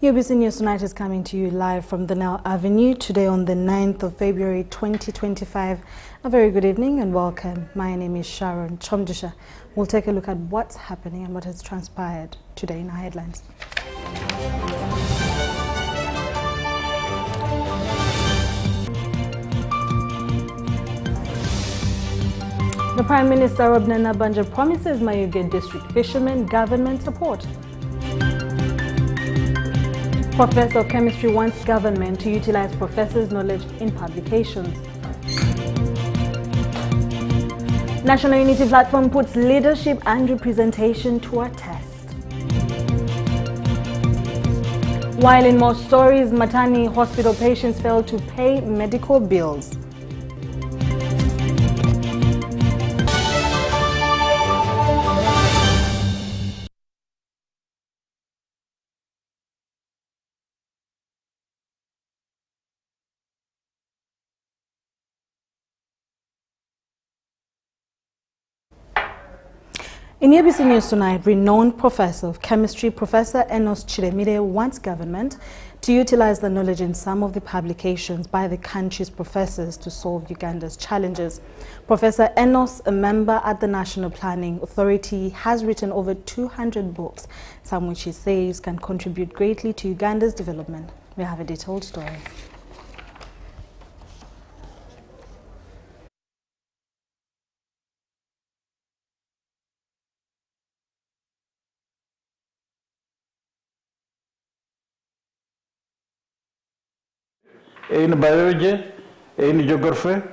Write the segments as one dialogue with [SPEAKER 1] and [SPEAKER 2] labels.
[SPEAKER 1] UBC News Tonight is coming to you live from the Nile Avenue today on the 9th of February 2025. A very good evening and welcome. My name is Sharon Chomdisha. We'll take a look at what's happening and what has transpired today in our headlines. The Prime Minister Obnana Banja promises Mayuge District fishermen government support. Professor of Chemistry wants government to utilize professors' knowledge in publications. National Unity Platform puts leadership and representation to a test. While in more stories, Matani hospital patients fail to pay medical bills. In UBC News Tonight, renowned professor of chemistry, Professor Enos Chiremire, wants government to utilize the knowledge in some of the publications by the country's professors to solve Uganda's challenges. Professor Enos, a member at the National Planning Authority, has written over 200 books, some which he says can contribute greatly to Uganda's development. We have a detailed story.
[SPEAKER 2] In biology, in geography.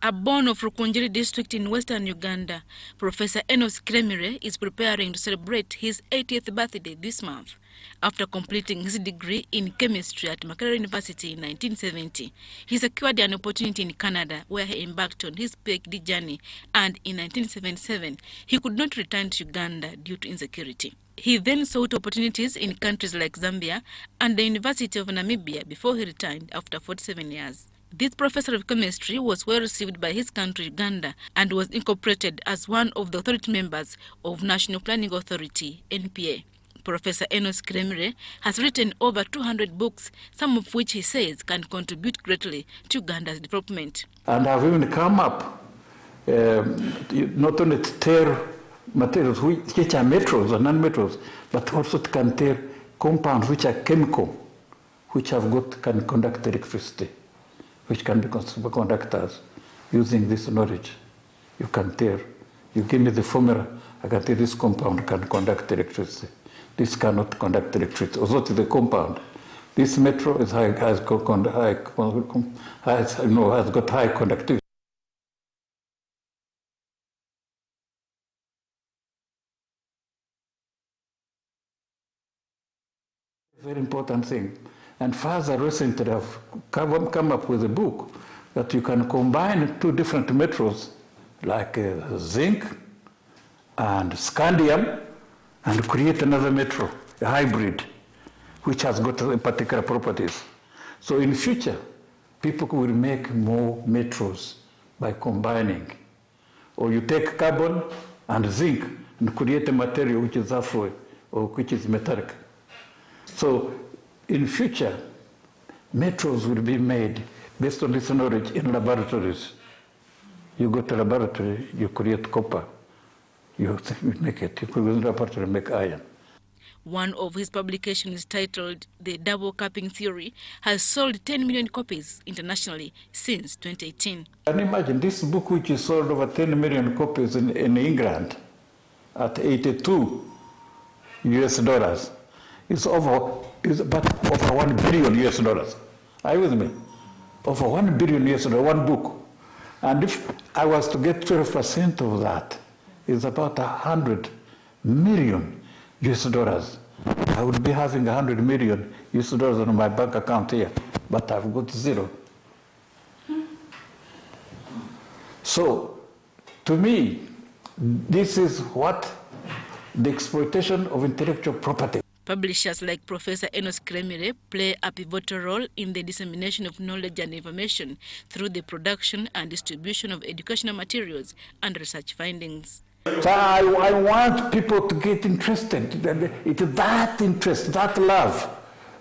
[SPEAKER 3] A born of Rukunjiri district in western Uganda, Professor Enos Chiremire is preparing to celebrate his 80th birthday this month. After completing his degree in chemistry at Makerere University in 1970, he secured an opportunity in Canada where he embarked on his PhD journey, and in 1977, he could not return to Uganda due to insecurity. He then sought opportunities in countries like Zambia and the University of Namibia before he returned after 47 years. This professor of chemistry was well received by his country, Uganda, and was incorporated as one of the authority members of National Planning Authority, NPA. Professor Enos Chiremire has written over 200 books, some of which he says can contribute greatly to Uganda's development.
[SPEAKER 2] And I've even come up not only to tell materials which are metals or non-metals, but also to can tell compounds which are chemical, which can conduct electricity, which can be superconductors. Using this knowledge, you can tell. You give me the formula, I can tell this compound can conduct electricity. This cannot conduct electricity. Also to the compound. This metal has got high conductivity. Very important thing. And further recently I've come up with a book that you can combine two different metals like zinc and scandium and create another metal, a hybrid, which has got particular properties. So in future, people will make more metals by combining. Or you take carbon and zinc and create a material which is alloy or which is metallic. So in future, metals will be made based on this knowledge in laboratories. You go to laboratory, you create copper, you make it. You go to laboratory, make iron.
[SPEAKER 3] One of his publications, titled The Double Capping Theory, has sold 10 million copies internationally since 2018.
[SPEAKER 2] Can you imagine this book, which is sold over 10 million copies in England at 82 US dollars, is about over 1 billion US dollars. Are you with me? Over 1 billion US dollars, one book. And if I was to get 12% of that, it's about 100 million US dollars. I would be having 100 million US dollars on my bank account here, but I've got zero. So, to me, this is what the exploitation of intellectual property.
[SPEAKER 3] Publishers like Professor Enos Kremire play a pivotal role in the dissemination of knowledge and information through the production and distribution of educational materials and research findings.
[SPEAKER 2] So I want people to get interested. It is that interest, that love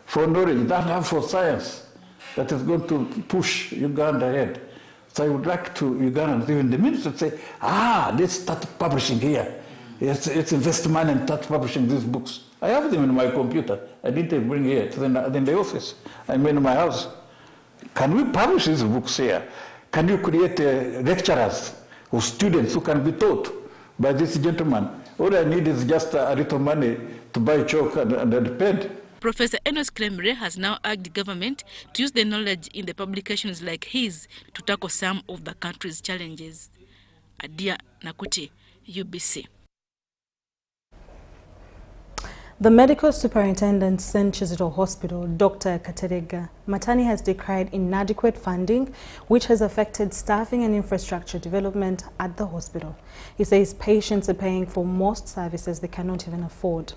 [SPEAKER 2] for knowledge, that love for science that is going to push Uganda ahead. So I would like to Ugandans, even the minister, say, let's start publishing here. Let's invest money and start publishing these books. I have them in my computer. I didn't bring here. It's in the office. I'm in my house. Can we publish these books here? Can you create lecturers or students who can be taught by this gentleman? All I need is just a little money to buy chalk and a pen.
[SPEAKER 3] Professor Enos Kremire has now urged the government to use the knowledge in the publications like his to tackle some of the country's challenges. Adia Nakuti, UBC.
[SPEAKER 1] The medical superintendent St. Kizito Hospital, Dr. Katerega Matani, has decried inadequate funding, which has affected staffing and infrastructure development at the hospital. He says patients are paying for most services they cannot even afford.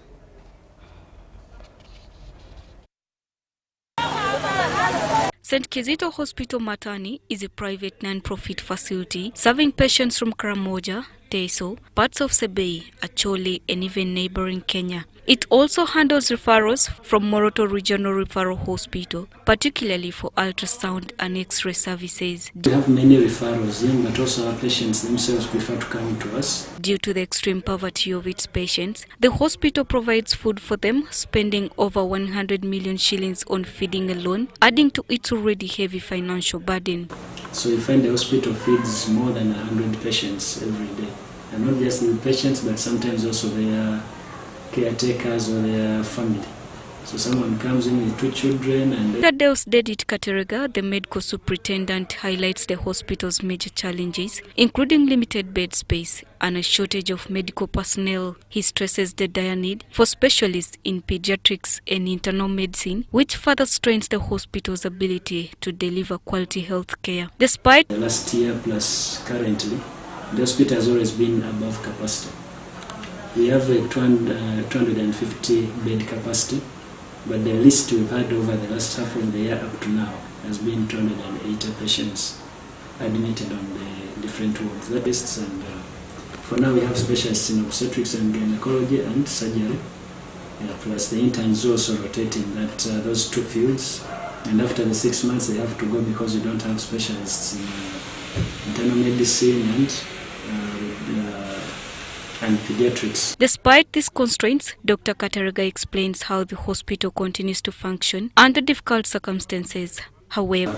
[SPEAKER 4] St. Kizito Hospital Matani is a private non-profit facility serving patients from Karamoja, Teso, parts of Sebei, Acholi, and even neighboring Kenya. It also handles referrals from Moroto Regional Referral Hospital, particularly for ultrasound and X-ray services.
[SPEAKER 5] We have many referrals in, but also our patients themselves prefer to come to us.
[SPEAKER 4] Due to the extreme poverty of its patients, the hospital provides food for them, spending over 100 million shillings on feeding alone, adding to its already heavy financial burden.
[SPEAKER 5] So you find the hospital feeds more than 100 patients every day. And not just the patients, but sometimes also their caretakers or their family. So someone comes in with 2 children and...
[SPEAKER 4] Tadeus Dedit Katerega, the medical superintendent, highlights the hospital's major challenges, including limited bed space and a shortage of medical personnel. He stresses the dire need for specialists in pediatrics and internal medicine, which further strains the hospital's ability to deliver quality health care. Despite
[SPEAKER 5] the last year plus currently, the hospital has always been above capacity. We have a 250 bed capacity, but the list we've had over the last half of the year up to now has been 280 patients admitted on the different wards. That is, and for now we have specialists in obstetrics and gynecology and surgery, plus the interns also rotating those 2 fields. And after the 6 months they have to go because we don't have specialists in internal medicine and pediatrics.
[SPEAKER 4] Despite these constraints, Dr. Katerega explains how the hospital continues to function under difficult circumstances. However,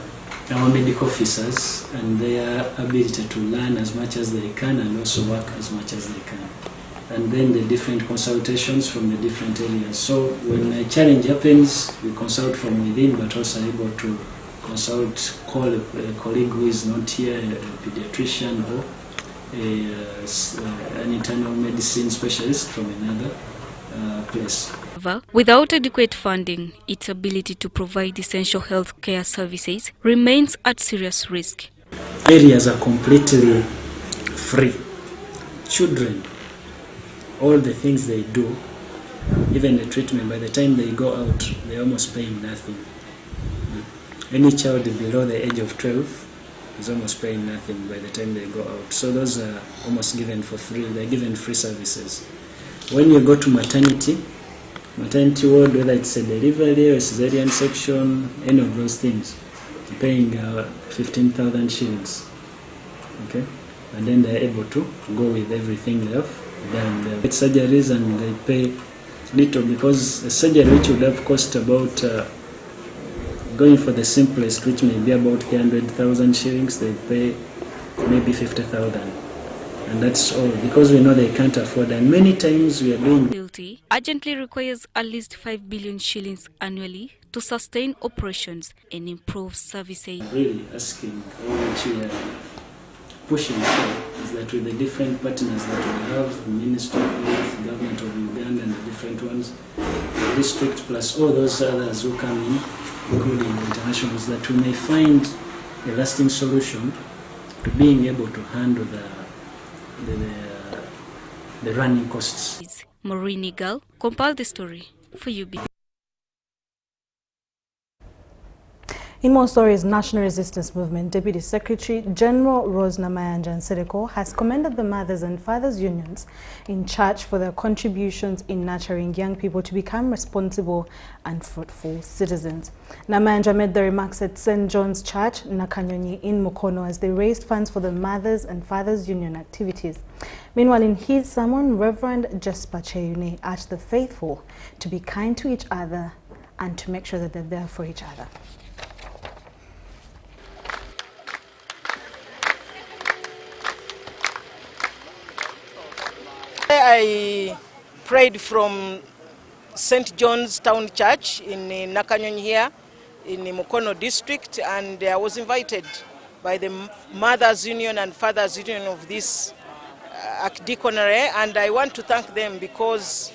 [SPEAKER 5] our medical officers and their ability to learn as much as they can and also work as much as they can. And then the different consultations from the different areas. So when a challenge happens, we consult from within, but also able to call a colleague who is not here, a pediatrician or an internal medicine specialist from another place.
[SPEAKER 4] Without adequate funding, its ability to provide essential health care services remains at serious risk.
[SPEAKER 5] Areas are completely free. Children, all the things they do, even the treatment, by the time they go out, they're almost paying nothing. Any child below the age of 12 is almost paying nothing by the time they go out. So those are almost given for free. They're given free services. When you go to maternity ward, whether it's a delivery or cesarean section, any of those things, paying 15,000 shillings. Okay, and then they're able to go with everything they have done. They get surgeries and they pay little, because a surgery which would have cost about going for the simplest, which may be about 300,000 shillings, they pay maybe 50,000. And that's all, because we know they can't afford. And many times we are doing
[SPEAKER 4] Guilty urgently requires at least 5 billion shillings annually to sustain operations and improve services.
[SPEAKER 5] Really asking, or what we are pushing for, is that with the different partners that we have, the Ministry of Health, Government of Uganda and the different ones, the district plus all those others who come in, including the internationals, that we may find a lasting solution to being able to handle the running costs.
[SPEAKER 4] Maureen Gal compiled the story for UB.
[SPEAKER 1] In more stories, National Resistance Movement Deputy Secretary General Rose Namayanja Nsereko has commended the mothers and fathers unions in charge for their contributions in nurturing young people to become responsible and fruitful citizens. Namayanja made the remarks at St. John's Church, Nakanyonyi in Mukono, as they raised funds for the mothers and fathers union activities. Meanwhile, in his sermon, Reverend Jesper Cheyune urged the faithful to be kind to each other and to make sure that they're there for each other.
[SPEAKER 6] I prayed from St. John's Town Church in Nakanyonyi here in Mukono district, and I was invited by the Mothers Union and Fathers Union of this archdeaconry, and I want to thank them because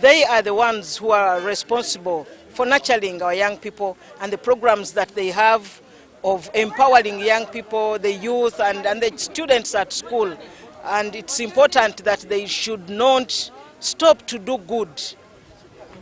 [SPEAKER 6] they are the ones who are responsible for nurturing our young people and the programs that they have of empowering young people, the youth and the students at school. And it's important that they should not stop to do good,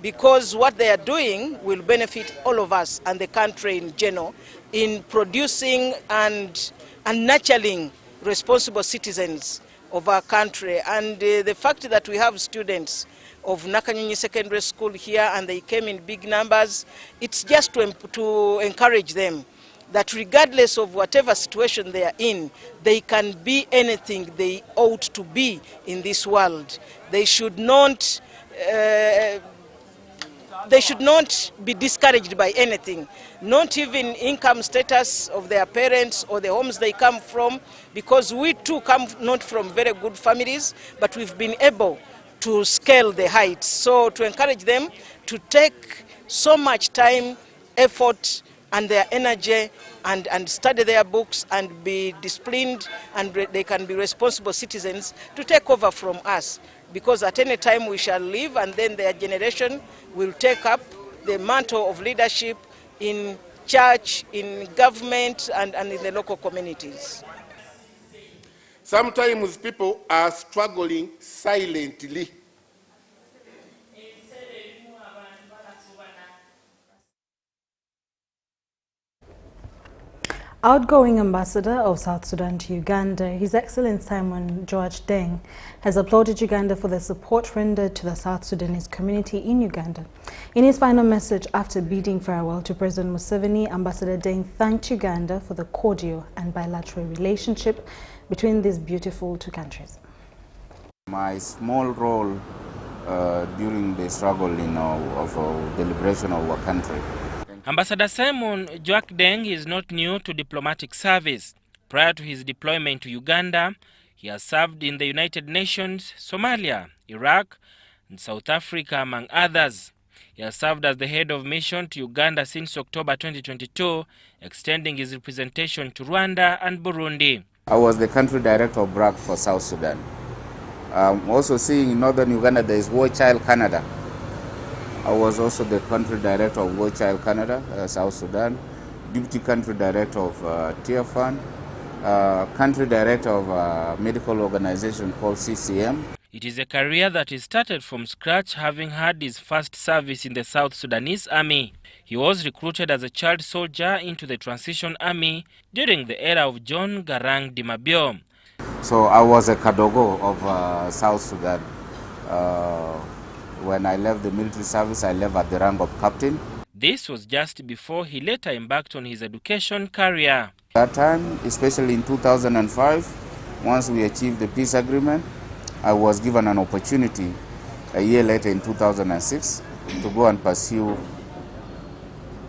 [SPEAKER 6] because what they are doing will benefit all of us and the country in general in producing and nurturing responsible citizens of our country. And the fact that we have students of Nakanyonyi Secondary School here and they came in big numbers, it's just to encourage them that regardless of whatever situation they are in, they can be anything they ought to be in this world. They should not be discouraged by anything, not even income status of their parents or the homes they come from, because we too come not from very good families, but we've been able to scale the heights. So to encourage them to take so much time, effort, and their energy and study their books and be disciplined, and they can be responsible citizens to take over from us, because at any time we shall leave and then their generation will take up the mantle of leadership in church, in government and in the local communities.
[SPEAKER 7] Sometimes people are struggling silently.
[SPEAKER 1] Outgoing Ambassador of South Sudan to Uganda, His Excellency Simon George Deng, has applauded Uganda for the support rendered to the South Sudanese community in Uganda. In his final message after bidding farewell to President Museveni, Ambassador Deng thanked Uganda for the cordial and bilateral relationship between these beautiful two countries.
[SPEAKER 8] My small role during the struggle of the liberation of our country.
[SPEAKER 9] Ambassador Simon Joak Deng is not new to diplomatic service. Prior to his deployment to Uganda, he has served in the United Nations, Somalia, Iraq, and South Africa, among others. He has served as the head of mission to Uganda since October 2022, extending his representation to Rwanda and Burundi.
[SPEAKER 8] I was the country director of BRAC for South Sudan. Also seeing in northern Uganda there is War Child Canada. I was also the country director of War Child Canada, South Sudan, deputy country director of TIAFAN, country director of a medical organization called CCM.
[SPEAKER 9] It is a career that he started from scratch, having had his first service in the South Sudanese Army. He was recruited as a child soldier into the Transition Army during the era of John Garang Dimabio.
[SPEAKER 8] So I was a Kadogo of South Sudan. When I left the military service, I left at the rank of captain.
[SPEAKER 9] This was just before he later embarked on his education career.
[SPEAKER 8] That time, especially in 2005, once we achieved the peace agreement, I was given an opportunity a year later in 2006 to go and pursue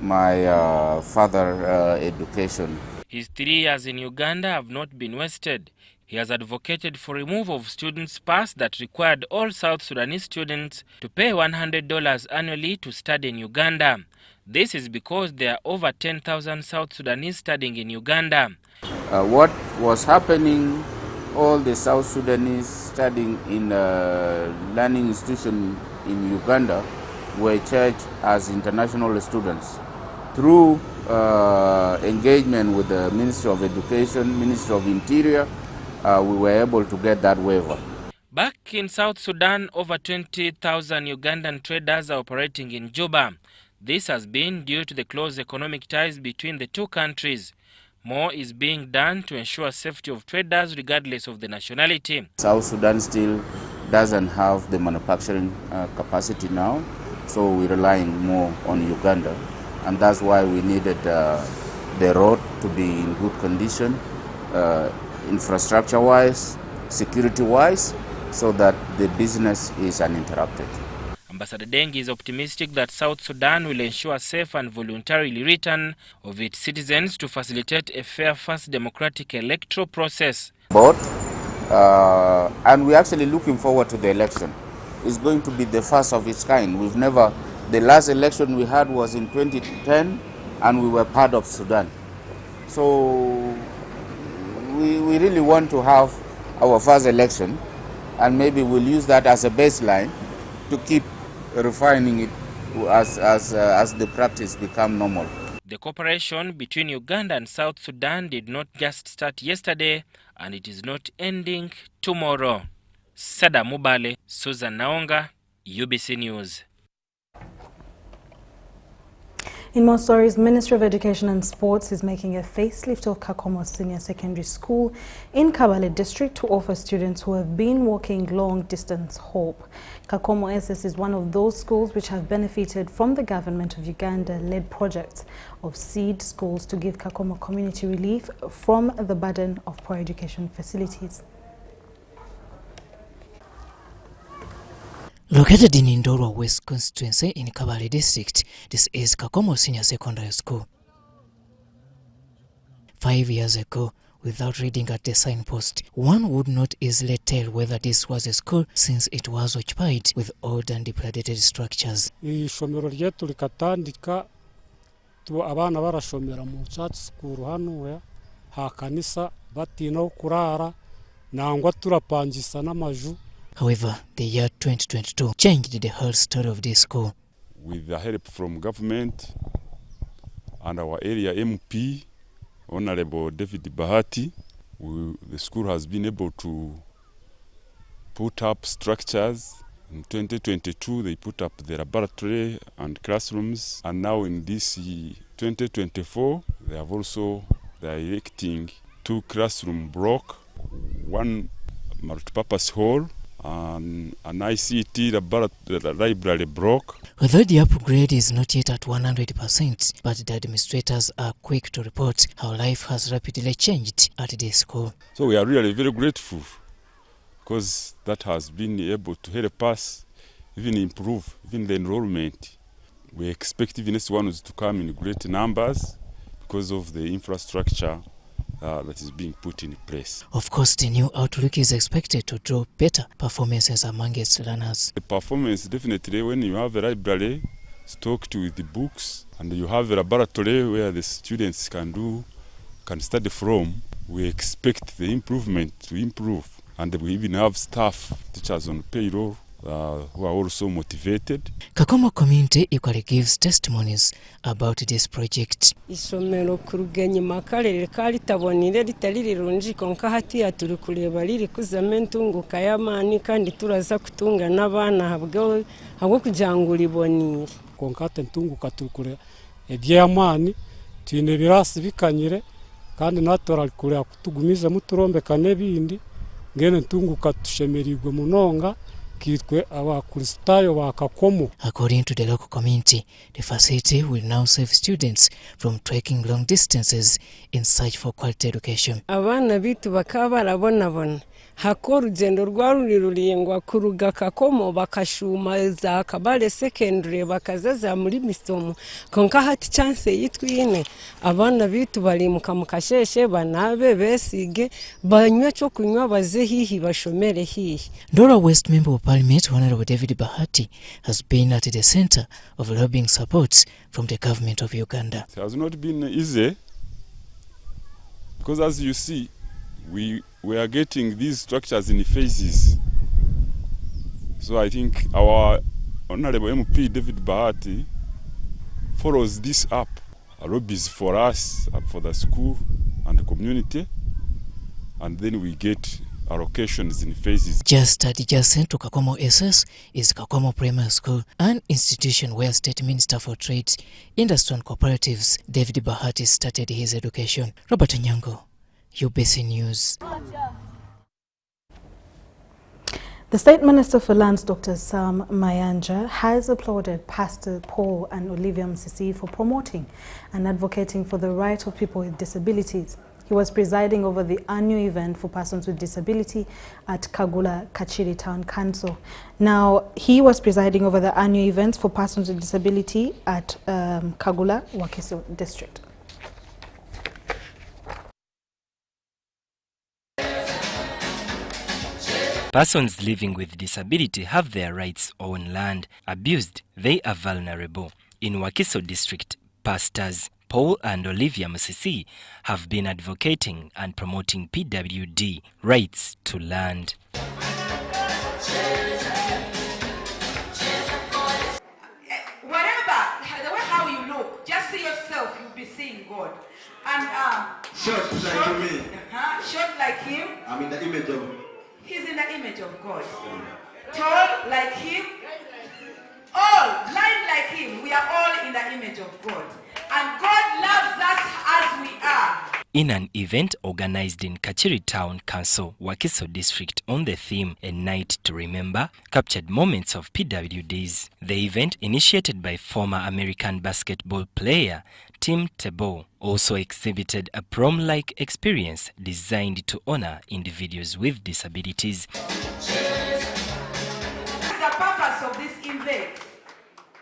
[SPEAKER 8] my further education.
[SPEAKER 9] His 3 years in Uganda have not been wasted. He has advocated for removal of students' pass that required all South Sudanese students to pay $100 annually to study in Uganda. This is because there are over 10,000 South Sudanese studying in Uganda.
[SPEAKER 8] What was happening, all the South Sudanese studying in a learning institution in Uganda were charged as international students. Through engagement with the Ministry of Education, Ministry of Interior, we were able to get that waiver.
[SPEAKER 9] Back in South Sudan, over 20,000 Ugandan traders are operating in Juba. This has been due to the close economic ties between the two countries. More is being done to ensure safety of traders regardless of the nationality.
[SPEAKER 8] South Sudan still doesn't have the manufacturing capacity now, so we're relying more on Uganda. And that's why we needed the road to be in good condition, infrastructure-wise, security-wise, so that the business is uninterrupted.
[SPEAKER 9] Ambassador Deng is optimistic that South Sudan will ensure safe and voluntary return of its citizens to facilitate a fair, fast, democratic electoral process.
[SPEAKER 8] And we're actually looking forward to the election. It's going to be the first of its kind. The last election we had was in 2010, and we were part of Sudan. So we really want to have our first election, and maybe we'll use that as a baseline to keep refining it as the practice become normal.
[SPEAKER 9] The cooperation between Uganda and South Sudan did not just start yesterday, and it is not ending tomorrow. Sada Mubale, Susan Naonga, UBC News.
[SPEAKER 1] In more stories, Ministry of Education and Sports is making a facelift of Kakomo Senior Secondary School in Kabale District to offer students who have been walking long-distance hope. Kakomo SS is one of those schools which have benefited from the government of Uganda-led projects of seed schools to give Kakomo community relief from the burden of poor education facilities.
[SPEAKER 10] Located in Indoro West constituency in Kabale district, this is Kakomo Senior Secondary School. 5 years ago, without reading at the signpost, one would not easily tell whether this was a school since it was occupied with old and depleted structures.
[SPEAKER 11] Ishomero ryetu likatandika tu abana barashomera mu church school hano ha kanisa batino kurara nangwa turapangisa n'amaju.
[SPEAKER 10] However, the year 2022 changed the whole story of this school.
[SPEAKER 12] With the help from government and our area MP, Honorable David Bahati, the school has been able to put up structures. In 2022, they put up the laboratory and classrooms, and now in this 2024, they are erecting 2 classroom block, 1 multipurpose hall, and an ICT library block.
[SPEAKER 10] Although the upgrade is not yet at 100%, but the administrators are quick to report how life has rapidly changed at this school.
[SPEAKER 12] So we are really very grateful because that has been able to help us even improve even the enrollment. We expect even this one to come in great numbers because of the infrastructure that is being put in place.
[SPEAKER 10] Of course, the new outlook is expected to draw better performances among its learners.
[SPEAKER 12] The performance, definitely, when you have a library stocked with the books and you have a laboratory where the students can study from, we expect the improvement to improve. And we even have staff, teachers on payroll, who are also motivated.
[SPEAKER 10] Kakomo community equally gives testimonies about this project.
[SPEAKER 13] Isomero kurugenyi makarere kali tabonire litalirunji konka hatiya turi kureba liri kuzamentunguka y'amani kandi turaza kutunga n'abana habwo kujangura ibonire
[SPEAKER 11] konka tentunguka turukure eby'amani tine birasi bikanyire kandi natora kure kutugumiza muturombe kane bindi ngene ntunguka tushemerirwe munonga kitwe abakristayo ba Kakomo.
[SPEAKER 10] According to the local community, the facility will now save students from trekking long distances in search for quality education.
[SPEAKER 13] Abana bitu bakaba barabonabona hako urugendo rwaruririye ngo kuruga Kakomo bakashuma za Kabale secondary bakazaza muri misomo konka hati chance yitwine abana bitu bali mukasheshe banabe besige banywe cyo kunywa baze hihi bashomere hihi.
[SPEAKER 10] Ndora West Member of Parliament Honorable David Bahati has been at the center of lobbying supports from the government of Uganda.
[SPEAKER 12] It has not been easy because, as you see, we are getting these structures in phases. So I think our Honorable MP David Bahati follows this up, lobbies for us, for the school and the community, and then we get allocations in phases.
[SPEAKER 10] Just adjacent to Kakomo SS is Kakomo Primary School, an institution where State Minister for Trade, Industry and Cooperatives David Bahati started his education. Robert Nyango, UBC News.
[SPEAKER 1] The State Minister for Lands, Dr. Sam Mayanja, has applauded Pastor Paul and Olivia Msisi for promoting and advocating for the rights of people with disabilities. He was presiding over the annual event for persons with disability at Kagula Kachiri Town Council. Now, he was presiding over the annual events for persons with disability at Kagula, Wakiso District.
[SPEAKER 14] Persons living with disability have their rights on land abused. They are vulnerable. In Wakiso District, pastors Paul and Olivia Musisi have been advocating and promoting PWD rights to land.
[SPEAKER 15] Whatever, the way how you look, just see yourself, you'll be seeing God. And
[SPEAKER 16] short like me.
[SPEAKER 15] Short like him.
[SPEAKER 16] I'm in the image of.
[SPEAKER 15] He's in the image of God. Tall like him. All blind like him. We are all in the image of God. And God loves us as we are.
[SPEAKER 14] In an event organized in Kachiri Town Council, Wakiso District, on the theme A Night to Remember, captured moments of PWDs. The event, initiated by former American basketball player Tim Tebow, also exhibited a prom-like experience designed to honor individuals with disabilities.
[SPEAKER 15] The purpose of this event,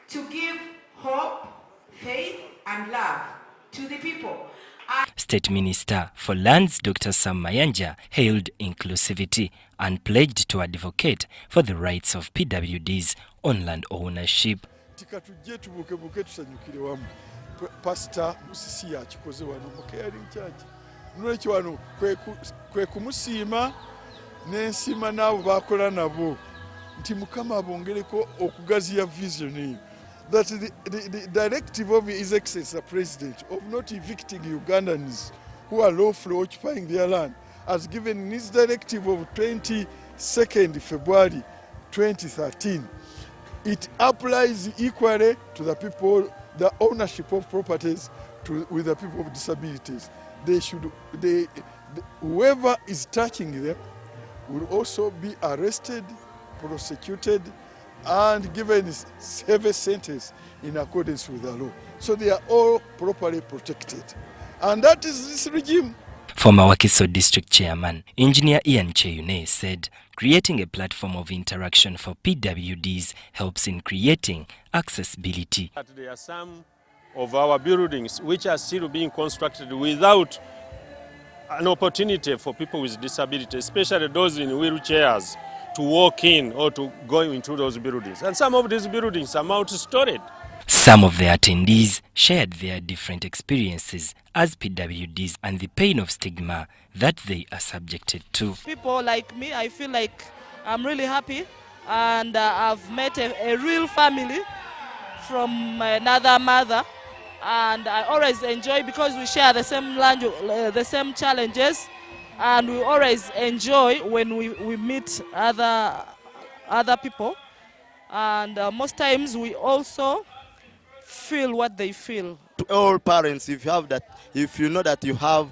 [SPEAKER 15] to give hope, faith, and love to the people.
[SPEAKER 14] State Minister for Lands Dr. Sam Mayanja hailed inclusivity and pledged to advocate for the rights of PWDs on land ownership.
[SPEAKER 17] Pastor Musisi yakikoze wano mu caring church nolwekyo wano kwe kumusima n'ensima n'abo bakola nabo nti Mukama abongereko okugaziya vision eyo. That the directive of His Excellency the President of not evicting Ugandans who are lawfully occupying their land has given his directive of 22nd February 2013. It applies equally to the people, the ownership of properties with the people of disabilities. Whoever is touching them will also be arrested, prosecuted, and given severe sentence in accordance with the law. So they are all properly protected. And that is this regime.
[SPEAKER 14] Former Wakiso District Chairman, Engineer Ian Cheyune, said creating a platform of interaction for PWDs helps in creating accessibility.
[SPEAKER 18] There are some of our buildings which are still being constructed without an opportunity for people with disabilities, especially those in wheelchairs, to walk in or to go into those buildings. And some of these buildings are multi-storied.
[SPEAKER 14] Some of the attendees shared their different experiences as PWDs and the pain of stigma that they are subjected to.
[SPEAKER 19] People like me, I feel like I'm really happy, and I've met a real family from another mother, and I always enjoy because we share the same language, the same challenges, and we always enjoy when we meet other people, and most times we also feel what they feel.
[SPEAKER 16] To all parents, if you know that you have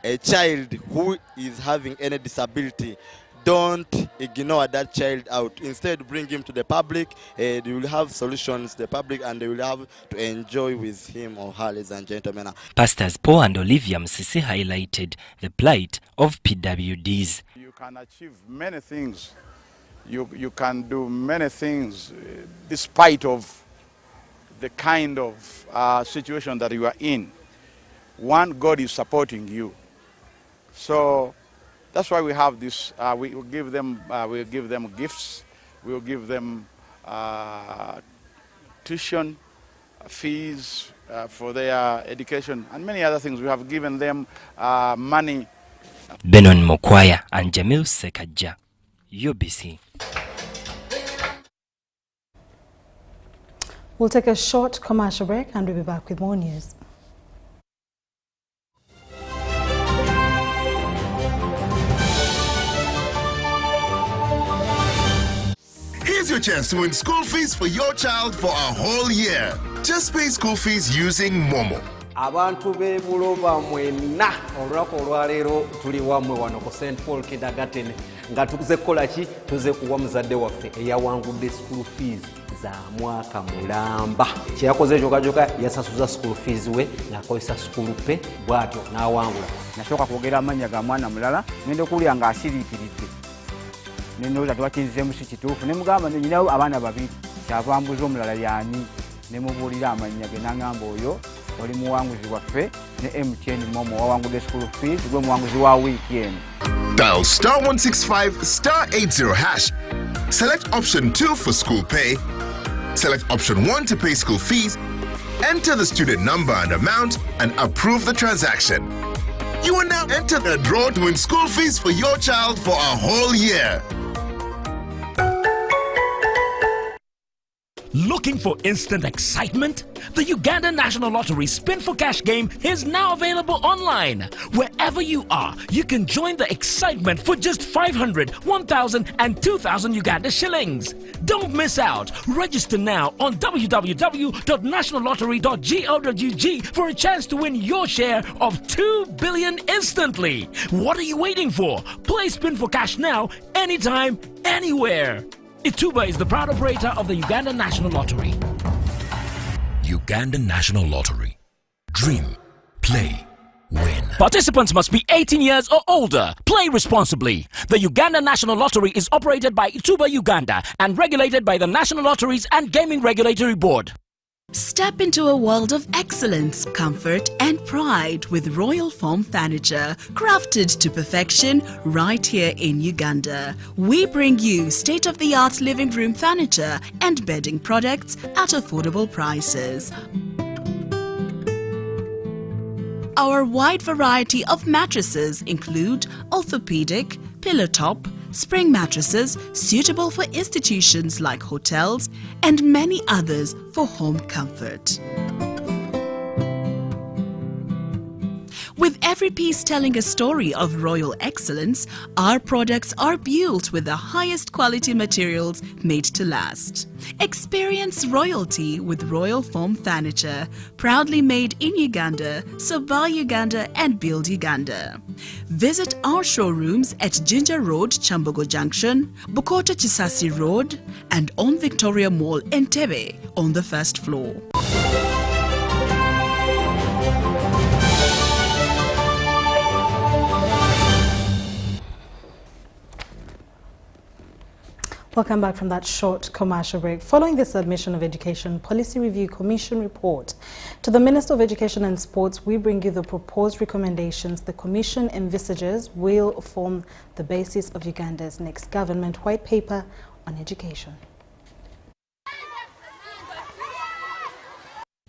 [SPEAKER 16] a child who is having any disability, don't ignore that child out. Instead, bring him to the public. They will have solutions, the public, and they will have to enjoy with him or her, ladies and gentlemen.
[SPEAKER 14] Pastors Paul and Olivia Msisi highlighted the plight of PWDs.
[SPEAKER 20] You can achieve many things. You can do many things despite of the kind of situation that you are in. One, God is supporting you. So that's why we have this. We will give them gifts. We will give them tuition fees for their education and many other things. We have given them money.
[SPEAKER 14] Benon Mokwaya and Jamil Sekaja, UBC.
[SPEAKER 1] We'll take a short commercial break and we'll be back with more news.
[SPEAKER 21] Here's your chance to win school fees for your child for a whole year. Just pay school fees using Momo.
[SPEAKER 22] Abantu bebuloba mwena olwako olwaleero tuli wamwe wano ku St Paul Kindergarten nga tuze kukola ki tuze kuwa muzadde waffe eyawangudde school fees za mwaka mulamba kyeyakoze ekyokajoka yasasuza school fees we ng'akozesa school pay bw'atyo n'awangula.
[SPEAKER 23] Nasooka kwogera amannya ga mwana mulala ngenda okuwulira ng'asiriikiridde nenooza tebakinzizeemu si kituufu ne mugamba nyinawo abaana babiri kyava mbuza omulala y'ani ne mubuulira amannya ge n'aŋŋamba oyo oli muwanguzi waffe ne MTN Momo wawangudde school fees gwe muwanguzi wa wiiki eno.
[SPEAKER 21] Dial *165 *80 hash. Select option 2 for school pay. Select option 1 to pay school fees. Enter the student number and amount and approve the transaction. You will now enter the draw to win school fees for your child for a whole year.
[SPEAKER 24] Looking for instant excitement? The Uganda National Lottery Spin for Cash game is now available online. Wherever you are, you can join the excitement for just 500, 1,000 and 2,000 Uganda shillings. Don't miss out. Register now on www.nationallottery.go.ug for a chance to win your share of 2 billion instantly. What are you waiting for? Play Spin for Cash now, anytime, anywhere. Ituba is the proud operator of the Uganda National Lottery.
[SPEAKER 25] Uganda National Lottery. Dream, play, win.
[SPEAKER 24] Participants must be 18 years or older. Play responsibly. The Uganda National Lottery is operated by Ituba Uganda and regulated by the National Lotteries and Gaming Regulatory Board.
[SPEAKER 26] Step into a world of excellence, comfort and pride with Royal Foam Furniture, crafted to perfection right here in Uganda. We bring you state-of-the-art living room furniture and bedding products at affordable prices. Our wide variety of mattresses include orthopedic, pillow top, spring mattresses suitable for institutions like hotels and many others for home comfort. With every piece telling a story of royal excellence, our products are built with the highest quality materials made to last. Experience royalty with Royal Foam Furniture, proudly made in Uganda, so buy Uganda and build Uganda. Visit our showrooms at Ginger Road, Chambogo Junction, Bukota Chisasi Road, and on Victoria Mall, Entebbe, on the first floor.
[SPEAKER 1] Welcome back from that short commercial break. Following the submission of Education Policy Review Commission report to the Minister of Education and Sports, we bring you the proposed recommendations the Commission envisages will form the basis of Uganda's next government white paper on education.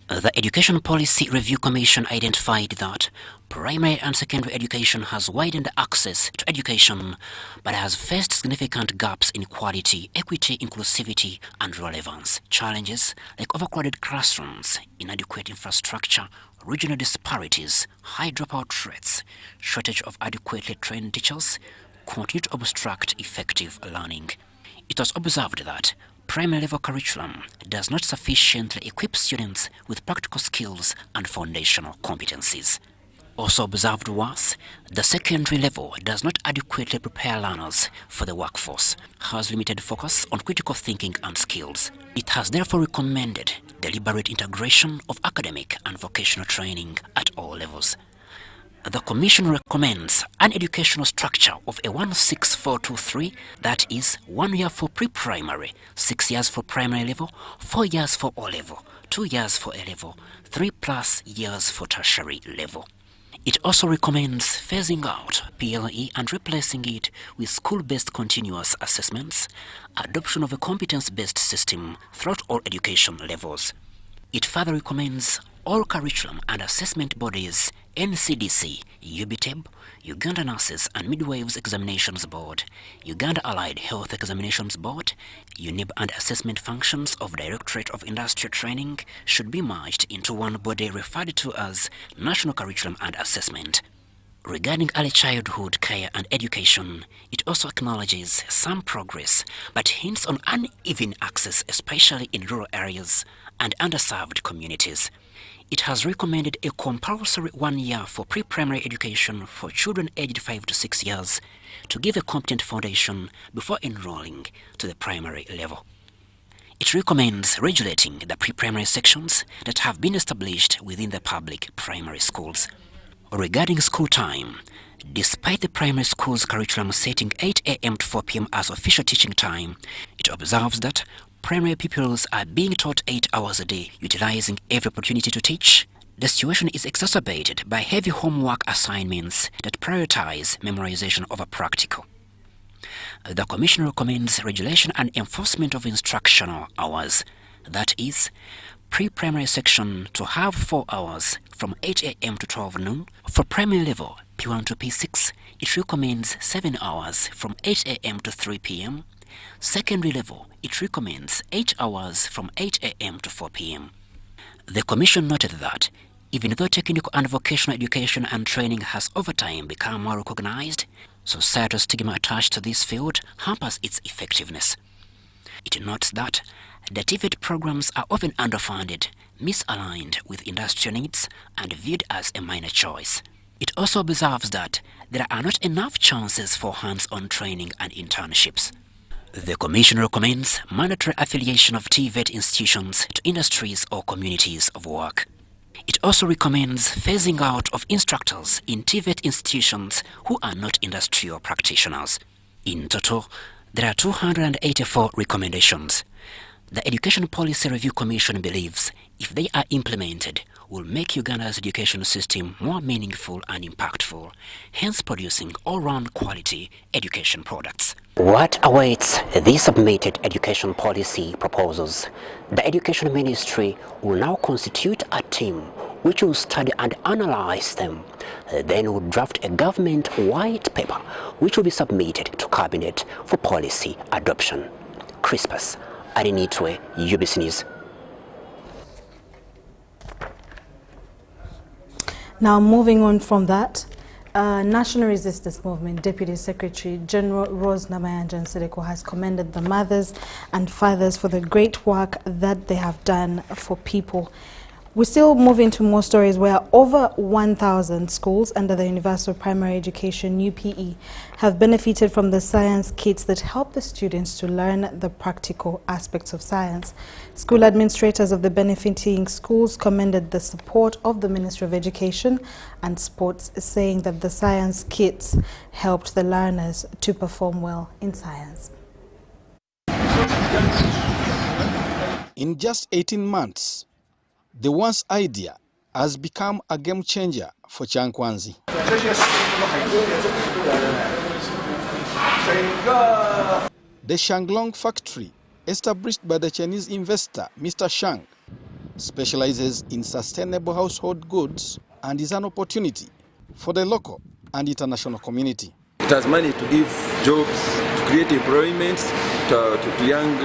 [SPEAKER 27] The Education Policy Review Commission identified that primary and secondary education has widened access to education, but has faced significant gaps in quality, equity, inclusivity, and relevance. Challenges like overcrowded classrooms, inadequate infrastructure, regional disparities, high dropout rates, shortage of adequately trained teachers continue to obstruct effective learning. It was observed that primary level curriculum does not sufficiently equip students with practical skills and foundational competencies. Also observed was, the secondary level does not adequately prepare learners for the workforce, has limited focus on critical thinking and skills. It has therefore recommended deliberate integration of academic and vocational training at all levels. The Commission recommends an educational structure of a 16423, that is 1 year for pre-primary, 6 years for primary level, 4 years for O-level, 2 years for A-level, 3+ years for tertiary level. It also recommends phasing out PLE and replacing it with school-based continuous assessments, adoption of a competence-based system throughout all education levels. It further recommends all curriculum and assessment bodies, NCDC, UBTEB, Uganda Nurses and Midwives Examinations Board, Uganda Allied Health Examinations Board, UNIB and assessment functions of Directorate of Industrial Training should be merged into one body referred to as National Curriculum and Assessment. Regarding early childhood care and education, it also acknowledges some progress, but hints on uneven access, especially in rural areas and underserved communities. It has recommended a compulsory 1 year for pre-primary education for children aged 5 to 6 years to give a competent foundation before enrolling to the primary level. It recommends regulating the pre-primary sections that have been established within the public primary schools. Regarding school time, despite the primary school's curriculum setting 8 a.m. to 4 p.m. as official teaching time, it observes that primary pupils are being taught 8 hours a day, utilizing every opportunity to teach. The situation is exacerbated by heavy homework assignments that prioritize memorization over practical. The Commission recommends regulation and enforcement of instructional hours, that is, pre-primary section to have 4 hours from 8 a.m. to 12 noon. For primary level, P1 to P6, it recommends 7 hours from 8 a.m. to 3 p.m. Secondary level, it recommends 8 hours from 8 a.m. to 4 p.m. The Commission noted that even though technical and vocational education and training has over time become more recognized, societal stigma attached to this field hampers its effectiveness. It notes that the TVET programs are often underfunded, misaligned with industrial needs, and viewed as a minor choice. It also observes that there are not enough chances for hands-on training and internships. The Commission recommends mandatory affiliation of TVET institutions to industries or communities of work. It also recommends phasing out of instructors in TVET institutions who are not industrial practitioners. In total, there are 284 recommendations. The Education Policy Review Commission believes, if they are implemented, will make Uganda's education system more meaningful and impactful, hence producing all-round quality education products. What awaits these submitted education policy proposals? The Education Ministry will now constitute a team which will study and analyze them. Then will draft a government white paper which will be submitted to Cabinet for policy adoption. Crispus Arinitwe, UBC News.
[SPEAKER 1] Now, moving on from that, National Resistance Movement Deputy Secretary General Rose Namayanjan Sereko has commended the mothers and fathers for the great work that they have done for people. We still move into more stories where over 1,000 schools under the Universal Primary Education UPE have benefited from the science kits that help the students to learn the practical aspects of science. School administrators of the benefiting schools commended the support of the Ministry of Education and Sports, saying that the science kits helped the learners to perform well in science.
[SPEAKER 2] In just 18 months, the once idea has become a game changer for Chankwanzi. The Shanglong factory, established by the Chinese investor Mr. Shang, specializes in sustainable household goods and is an opportunity for the local and international community.
[SPEAKER 3] It has managed to give jobs, to create employment to young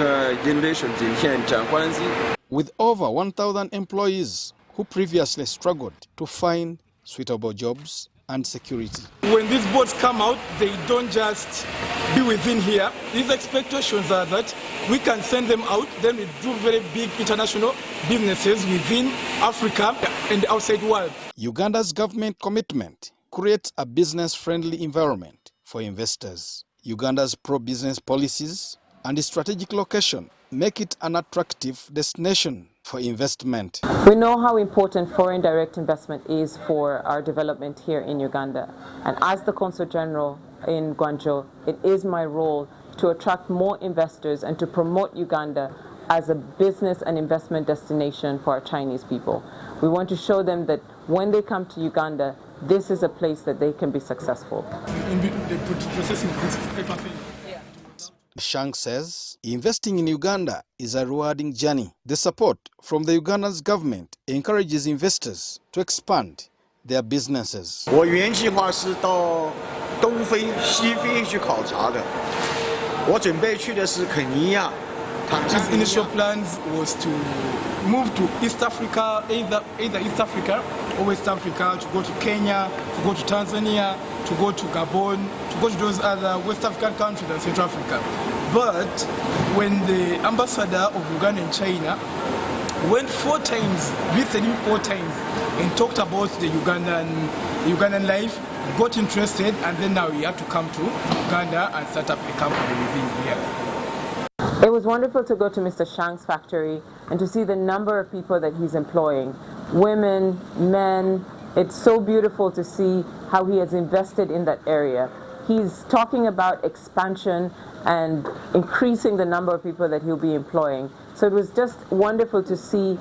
[SPEAKER 3] generations in here in Chankwanzi.
[SPEAKER 2] With over 1,000 employees who previously struggled to find suitable jobs, and security.
[SPEAKER 4] When these boats come out, they don't just be within here. These expectations are that we can send them out, then we do very big international businesses within Africa and the outside world.
[SPEAKER 2] Uganda's government commitment creates a business-friendly environment for investors. Uganda's pro-business policies and strategic location make it an attractive destination for investment.
[SPEAKER 5] We know how important foreign direct investment is for our development here in Uganda. And as the Consul General in Guangzhou, it is my role to attract more investors and to promote Uganda as a business and investment destination for our Chinese people. We want to show them that when they come to Uganda, this is a place that they can be successful.
[SPEAKER 2] Shang says investing in Uganda is a rewarding journey. The support from the Uganda's government encourages investors to expand their businesses.
[SPEAKER 6] 我原计划是到东非、西非去考察的。我准备去的是肯尼亚。
[SPEAKER 4] His initial plans was to move to East Africa, either East Africa or West Africa, to go to Kenya, to go to Tanzania, to go to Gabon, to go to those other West African countries and Central Africa. But when the ambassador of Uganda in China went 4 times, visited him 4 times, and talked about the Ugandan life, got interested, and then now he had to come to Uganda and set up a company within here.
[SPEAKER 5] It was wonderful to go to Mr. Shang's factory and to see the number of people that he's employing. Women, men, it's so beautiful to see how he has invested in that area. He's talking about expansion and increasing the number of people that he'll be employing. So it was just wonderful to see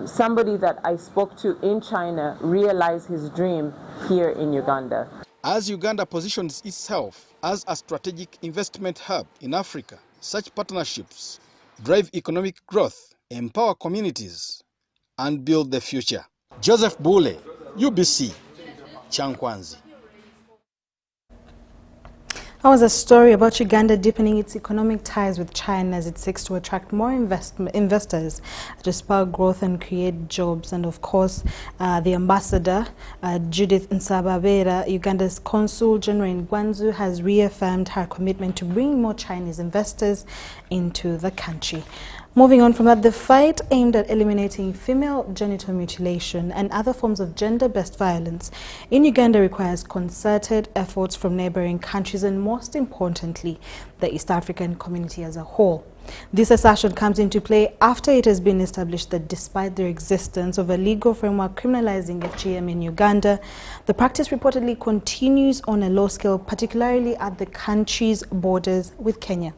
[SPEAKER 5] somebody that I spoke to in China realize his dream here in Uganda.
[SPEAKER 2] As Uganda positions itself as a strategic investment hub in Africa, such partnerships drive economic growth, empower communities, and build the future. Joseph Bule, UBC, Chankwanzi.
[SPEAKER 1] That was a story about Uganda deepening its economic ties with China as it seeks to attract more investors to spark growth and create jobs. And of course, the ambassador, Judith Nsababera, Uganda's Consul General in Guangzhou, has reaffirmed her commitment to bring more Chinese investors into the country. Moving on from that, the fight aimed at eliminating female genital mutilation and other forms of gender-based violence in Uganda requires concerted efforts from neighboring countries and, most importantly, the East African community as a whole. This assertion comes into play after it has been established that despite the existence of a legal framework criminalizing FGM in Uganda, the practice reportedly continues on a low scale, particularly at the country's borders with Kenya.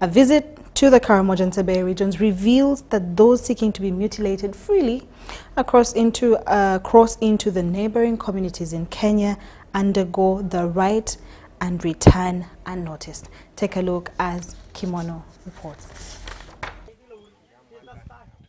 [SPEAKER 1] A visit to the Karamoja and Sebei regions reveals that those seeking to be mutilated freely cross into the neighboring communities in Kenya undergo the right and return unnoticed. Take a look as Kimono reports.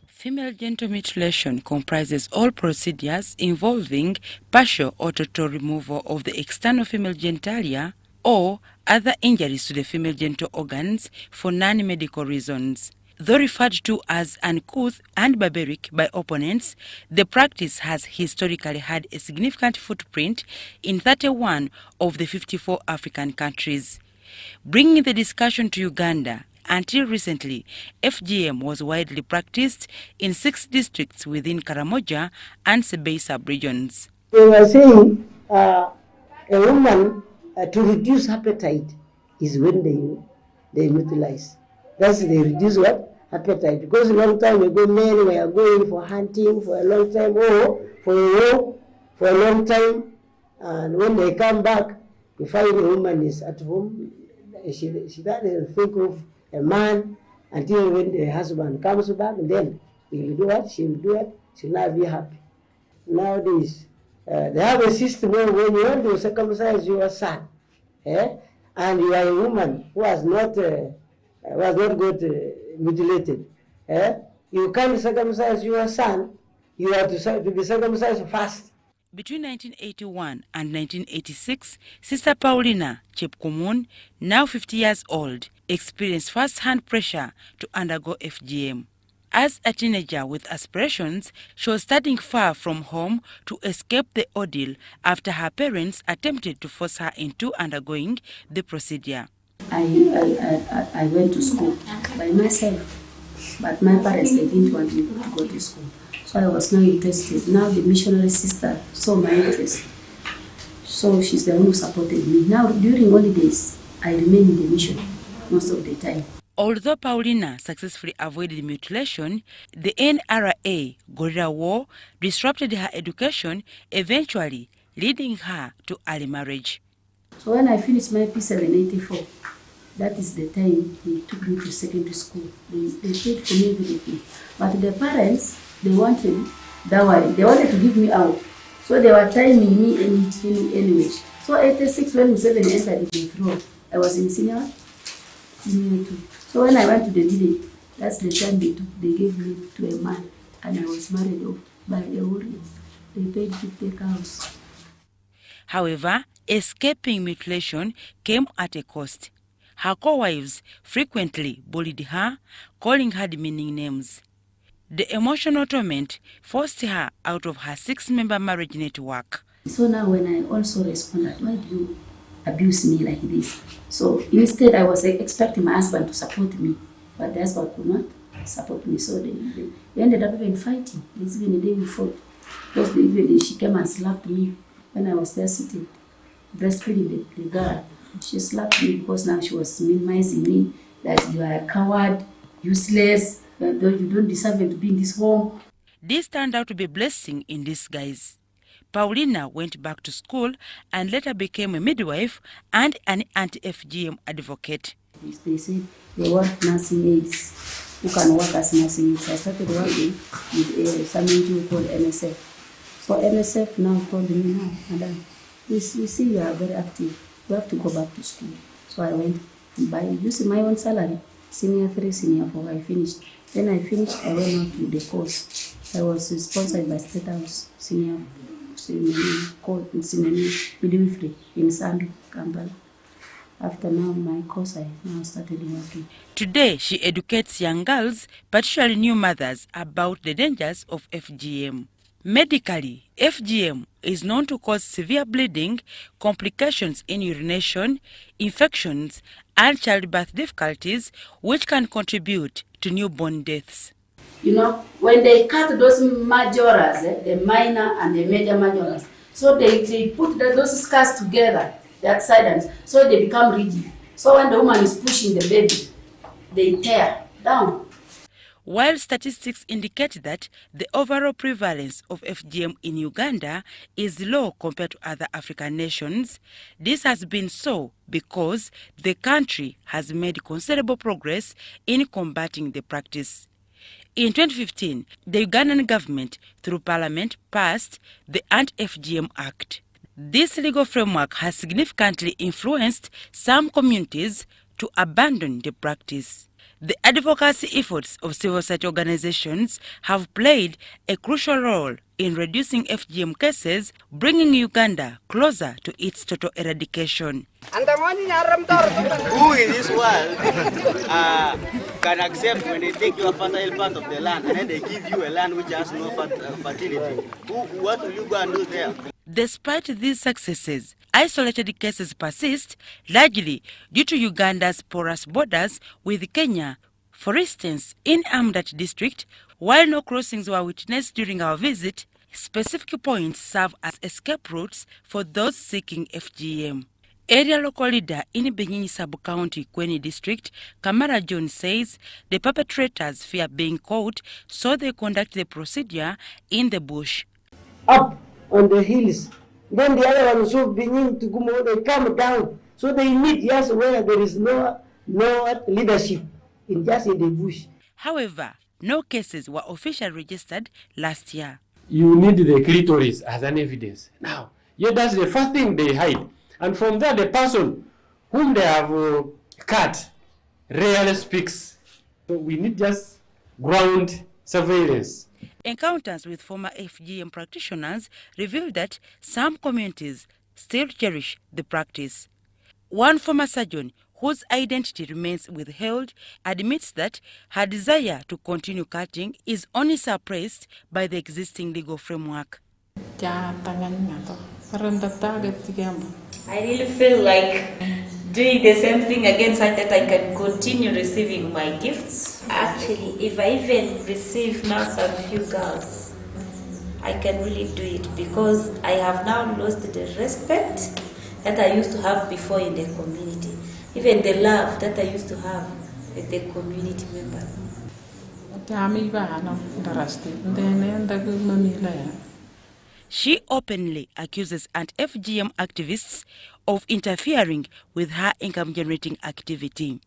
[SPEAKER 7] Female genital mutilation comprises all procedures involving partial or total removal of the external female genitalia or other injuries to the female genital organs for non-medical reasons. Though referred to as uncouth and barbaric by opponents, the practice has historically had a significant footprint in 31 of the 54 African countries. Bringing the discussion to Uganda, until recently, FGM was widely practiced in 6 districts within Karamoja and Sebei sub-regions.
[SPEAKER 8] They were saying a woman to reduce appetite is when they utilize. That's they reduce what? Appetite. Because a long time ago, men were going for hunting for a long time or for a walk for a long time. And when they come back, you find a woman is at home. She doesn't think of a man until when the husband comes back, and then he will do what? She will do it. She will not be happy. Nowadays, they have a system where when you want to circumcise your son, and you are a woman who has not got mutilated, you can't circumcise your son. You have to be circumcised first.
[SPEAKER 7] Between 1981 and 1986, Sister Paulina Chepkumun, now 50 years old, experienced first-hand pressure to undergo FGM. As a teenager with aspirations, she was studying far from home to escape the ordeal after her parents attempted to force her into undergoing the procedure.
[SPEAKER 9] I went to school by myself, but my parents, they didn't want me to go to school. So I was not interested. Now the missionary sister saw my interest. So she's the one who supported me. Now during holidays, I remain in the mission most of the time.
[SPEAKER 7] Although Paulina successfully avoided mutilation, the NRA guerrilla war disrupted her education, eventually leading her to early marriage.
[SPEAKER 9] So when I finished my P7 in 84, that is the time they took me to secondary school. They paid for me everything. But the parents, they wanted dowry. They wanted to give me out. So they were timing me anyway. So 86, when Museveni entered the throne, I was in senior 2. So when I went to the village, that's the time they gave me to a man, and I was married off by a warrior. They paid 50 cows.
[SPEAKER 7] However, escaping mutilation came at a cost. Her co-wives frequently bullied her, calling her demeaning names. The emotional torment forced her out of her 6-member marriage network.
[SPEAKER 9] So now when I also responded, why do you abuse me like this? So instead I was expecting my husband to support me, but the husband could not support me. So they ended up even fighting. It's even a day we fought. Because even she came and slapped me when I was there sitting, breastfeeding the girl. She slapped me because now she was minimizing me, that you are a coward, useless, you don't deserve to be in this home.
[SPEAKER 7] This turned out to be a blessing in disguise. Paulina went back to school and later became a midwife and an anti-FGM advocate.
[SPEAKER 9] They said they want nursing aides who can work as nursing aides. I started working with some NGO called MSF. So MSF now told me, now, madam, we see you are very active. You have to go back to school. So I went by using my own salary, senior 3, senior 4. I finished. Then I finished, I went on to the course. I was sponsored by State House, senior midwifery in Sandu, Kampala. After now my course, I now started working.
[SPEAKER 7] Today, she educates young girls, particularly new mothers, about the dangers of FGM. Medically, FGM is known to cause severe bleeding, complications in urination, infections, and childbirth difficulties, which can contribute to newborn deaths.
[SPEAKER 9] You know, when they cut those majoras, the minor and the major majoras, so they put those scars together, that side, and so they become rigid. So when the woman is pushing the baby, they tear down.
[SPEAKER 7] While statistics indicate that the overall prevalence of FGM in Uganda is low compared to other African nations, this has been so because the country has made considerable progress in combating the practice. In 2015, the Ugandan government, through Parliament, passed the Anti-FGM Act. This legal framework has significantly influenced some communities to abandon the practice. The advocacy efforts of civil society organizations have played a crucial role in reducing FGM cases, bringing Uganda closer to its total eradication.
[SPEAKER 10] Who in this world can accept when they take your fertile part of the land and then they give you a land which has no fertility? What will you go and do there?
[SPEAKER 7] Despite these successes, isolated cases persist, largely due to Uganda's porous borders with Kenya. For instance, in Amdat district, while no crossings were witnessed during our visit, specific points serve as escape routes for those seeking FGM. Area local leader in Benyini sub-county, Kweni district, Kamara John says the perpetrators fear being caught, so they conduct the procedure in the bush.
[SPEAKER 8] Up on the hills. Then the other ones who begin to go, they come down. So they meet just where there is no leadership, just in the bush.
[SPEAKER 7] However, no cases were officially registered last year.
[SPEAKER 11] You need the clitoris as an evidence. Now, yeah, that's the first thing they hide. And from there, the person whom they have cut rarely speaks. So we need just ground surveillance.
[SPEAKER 7] Encounters with former FGM practitioners reveal that some communities still cherish the practice. One former surgeon whose identity remains withheld, admits that her desire to continue cutting is only suppressed by the existing legal framework.
[SPEAKER 12] I really feel like doing the same thing again so that I can continue receiving my gifts. Actually, if I even receive now some few girls, I can really do it because I have now lost the respect that I used to have before in the community, even the love that I used to have with the community members.
[SPEAKER 7] She openly accuses anti-FGM activists of interfering with her income-generating activity.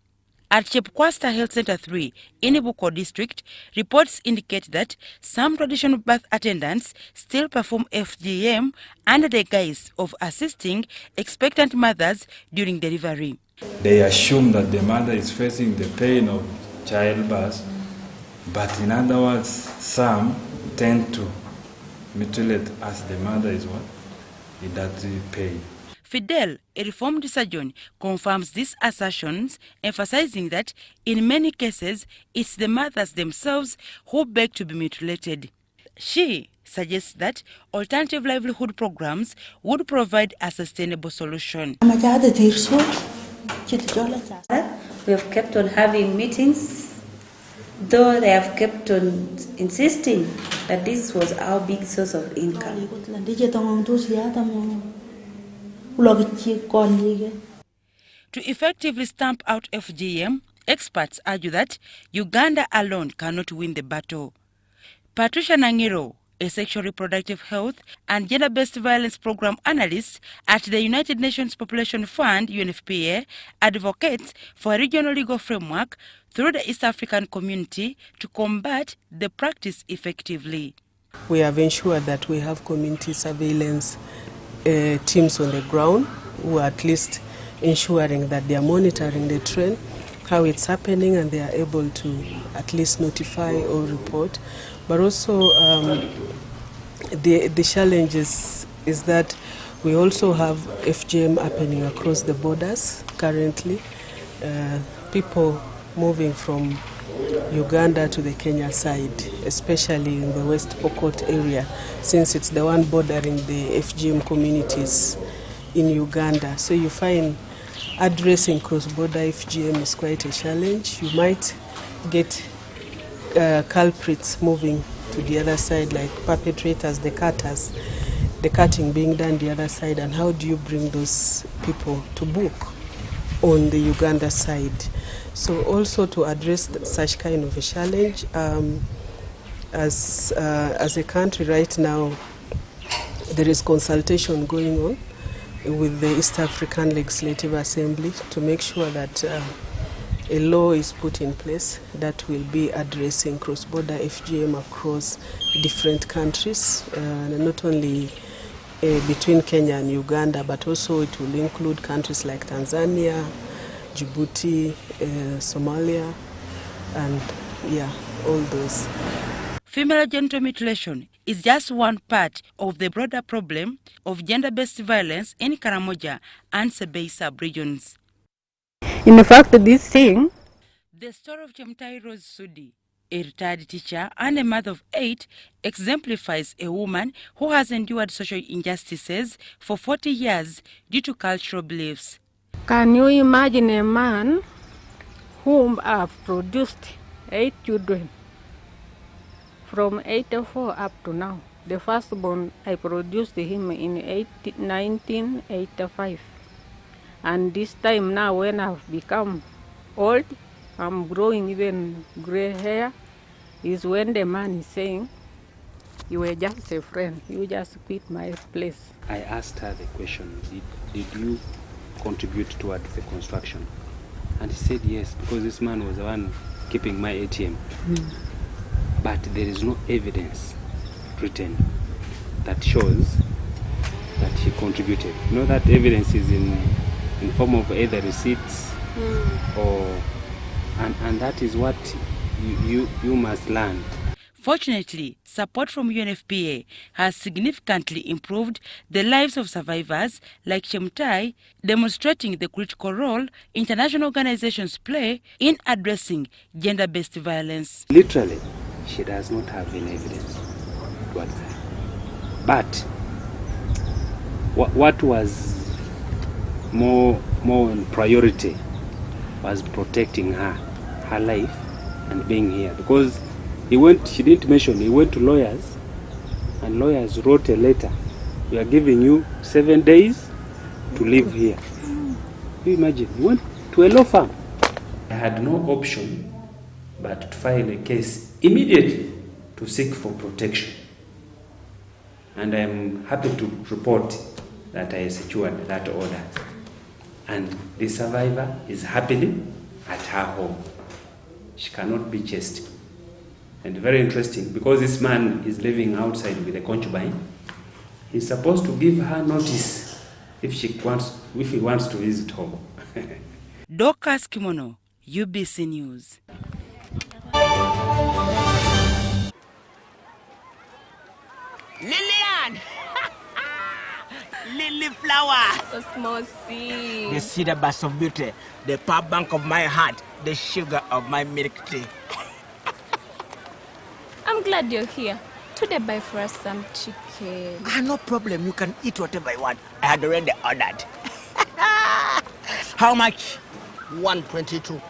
[SPEAKER 7] At Chepkwasta Health Center 3 in Ibuko district, reports indicate that some traditional birth attendants still perform FGM under the guise of assisting expectant mothers during delivery.
[SPEAKER 13] They assume that the mother is facing the pain of childbirth, but in other words, some tend to mutilate as the mother is what? In that pain.
[SPEAKER 7] Fidel, a reformed surgeon, confirms these assertions, emphasizing that in many cases, it's the mothers themselves who beg to be mutilated. She suggests that alternative livelihood programs would provide a sustainable solution.
[SPEAKER 12] We have kept on having meetings, though they have kept on insisting that this was our big source of income.
[SPEAKER 7] To effectively stamp out FGM, experts argue that Uganda alone cannot win the battle. Patricia Nangiro, a sexual reproductive health and gender-based violence program analyst at the United Nations Population Fund, UNFPA, advocates for a regional legal framework through the East African community to combat the practice effectively.
[SPEAKER 15] We have ensured that we have community surveillance teams on the ground who are at least ensuring that they are monitoring the trend, how it's happening, and they are able to at least notify or report. But also the challenges is that we also have FGM happening across the borders currently. People moving from Uganda to the Kenya side, especially in the West Pokot area, since it's the one bordering the FGM communities in Uganda. So you find addressing cross-border FGM is quite a challenge. You might get culprits moving to the other side, like perpetrators, the cutters, the cutting being done the other side, and how do you bring those people to book on the Uganda side? So also to address such kind of a challenge, as a country right now, there is consultation going on with the East African Legislative Assembly to make sure that a law is put in place that will be addressing cross-border FGM across different countries, not only between Kenya and Uganda, but also it will include countries like Tanzania, Djibouti, Somalia, and all those.
[SPEAKER 7] Female genital mutilation is just one part of the broader problem of gender-based violence in Karamoja and Sebei sub-regions.
[SPEAKER 16] In fact, this thing...
[SPEAKER 7] The story of Chemtai Rose Sudi, a retired teacher and a mother of 8, exemplifies a woman who has endured social injustices for 40 years due to cultural beliefs.
[SPEAKER 16] Can you imagine a man whom I've produced 8 children from 84 up to now? The firstborn, I produced him in 1985. And this time now when I've become old, I'm growing even gray hair, is when the man is saying, you were just a friend, you just quit my place.
[SPEAKER 17] I asked her the question, did you contribute towards the construction? And she said yes, because this man was the one keeping my ATM. But there is no evidence written that shows that he contributed. You know, that evidence is in form of either receipts or and that is what you must learn.
[SPEAKER 7] Fortunately, support from UNFPA has significantly improved the lives of survivors like Chemtai, demonstrating the critical role international organizations play in addressing gender-based violence.
[SPEAKER 17] Literally, she does not have any evidence towards her. But what was more in priority was protecting her life and being here, because she didn't mention, he went to lawyers, and lawyers wrote a letter. We are giving you 7 days to live here. You imagine, he went to a law firm.
[SPEAKER 11] I had no option but to file a case immediately to seek for protection. And I am happy to report that I secured that order. And the survivor is happily at her home. She cannot be chased. And very interesting, because this man is living outside with a concubine, he's supposed to give her notice if he wants to visit home.
[SPEAKER 7] Dorcas Kimono, UBC News.
[SPEAKER 14] Lillian! Lily flower!
[SPEAKER 18] A small seed.
[SPEAKER 14] The cedar bus of beauty, the power bank of my heart, the sugar of my milk tea.
[SPEAKER 18] I'm glad you're here. Today buy for us some chicken.
[SPEAKER 14] No problem. You can eat whatever you want. I had already ordered. How much?
[SPEAKER 6] 122.